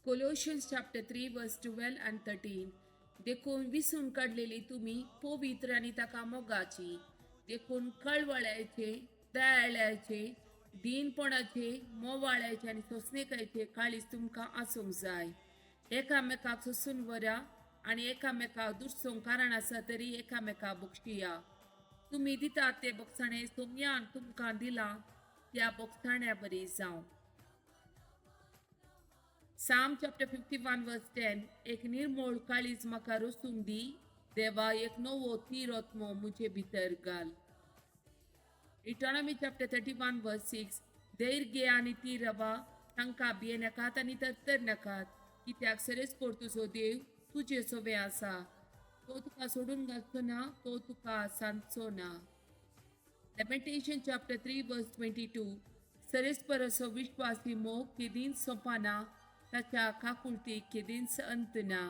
Colossians chapter 3 verse 12 and 13. देखून विसून काढलेली तुम्ही पवित्र आणि ताका मोगाची, देखून कळवळ्याचे, दयाळ्याचे, दीनपणाचे, मोवाळ्याचे आणि सोसणेकायचे काळीज तुमकां आसूंक जाय. एकामेकाक सोसून वरा आणि एकामेकाक दुसरोंक कारण आसा तरी एकामेकाक बक्षिया. तुम्ही दितात ते बक्षाणे सोम्यान तुमकां दिला त्या बक्षाण्या बरी जावं. Psalm chapter 51 verse 10. एक निर्मोळ काळीज म्हाका रोसून दी, देवा एक नवो तीर ओतमो मुझे भितर घाल. Deuteronomy chapter 31 verse 6. धैर्य घे आनी ती रवा, तांकां भियेनाकात आनी तरतर नाकात, कित्याक सरेस्पोर तुजो देव तुजे सोबे आसा. तो तुका सोडून घालचो ना, तो तुका सांडचो ना. Lamentation chapter 3 verse 22. सरेस्पर असो विश्वासी मोग केदीन सोंपाना, ताच्या काकुळतीक केदींच अंत ना.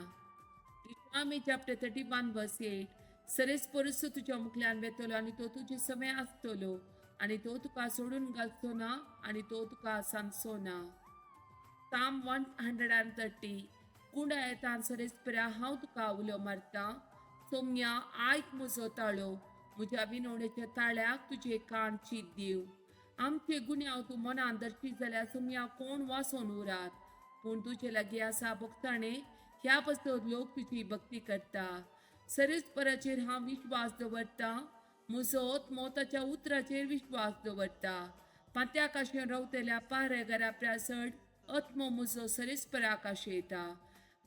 Deuteronomy chapter 31 verse 8. सरेस्परस तुज्या मुखल्यान वेतलो आनी तो तुजे समे आसतलो, आनी तो तुका सोडून घालचो ना आनी तो तुका सांडचो ना. Psalm 130. कुंडा येतान सरेस्परा हांव तुका उलो मारता, सोम्या आयक म्हजो ताळो, म्हज्या विनवणेच्या ताळ्याक तुजे कान चीत दिव. आमचे गुन्यांव तूं मनान धरशी जाल्यार सोम्या कोण वाचोन उरात, पूण तुजे लागीं आसा भक्ताणे, ह्या पासत लोक तुजी भक्ती करता. सरेस्पराचेर हांव विश्वास दवरता, म्हजो ओतमो ताच्या उतराचेर विश्वास दवरता. पांत्या काशेन रावतल्या पारेगरा प्रासड ओतमो म्हजो सरेस्पराक आशेता.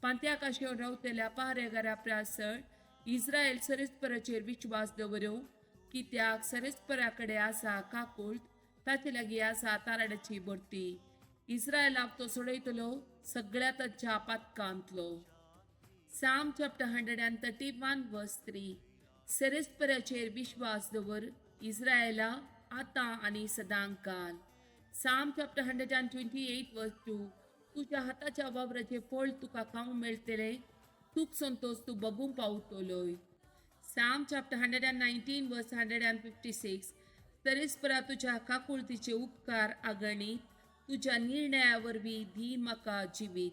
पांत्या काशेन रावतल्या पारेगरा प्रासड इस्रायल सरेस्पराचेर विश्वास दवरूं, कित्याक सरेस्परा कडेन आसा काकुळट, ताचे लागीं आसा तारणाची भरती. इस्रायलाक तो सोडयतलो सगळ्या ताच्या पातकांतलो. Psalm chapter 131 verse 3. सरेस्पराचेर विश्वास दवर, इस्रायला आतां आनी सदांकाल. Psalm chapter 128 verse 2. तुज्या हाताच्या वावराचे फळ तुका खावंक मेळटले, सुख संतोष तूं बगूंक पावतलोय. Psalm chapter 119 verse 156. सरेस्परा तुज्या काकुळतीचे उपकार आगणीत, तुज्या निर्णया वरवीं दी म्हाका जिवीत.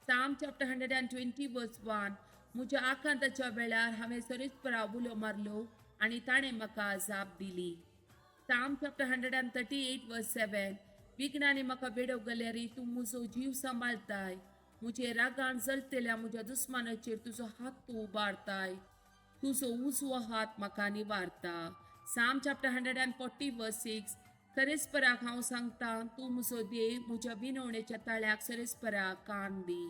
Psalm chapter 120 verse 1. म्हज्या आकांताच्या वेळार हांवें सरेस्परा उलो मारलो आनी ताणें म्हाका जाप दिली. Psalm chapter 138 verse 7. विघ्नांनी म्हाका वेडो गेल्यारी तूं म्हजो जीव सांबाळताय, म्हजे रागान जळटल्या म्हज्या दुस्मानाचेर तुजो हात तूं उबारताय, तुजो उजवो हात म्हाका निवारता. Psalm chapter 140 verse 6. सरेस्पराक हांव सांगता, तूं म्हजो देव, म्हज्या विनवणेच्या ताळ्याक सरेस्पराक कान दी.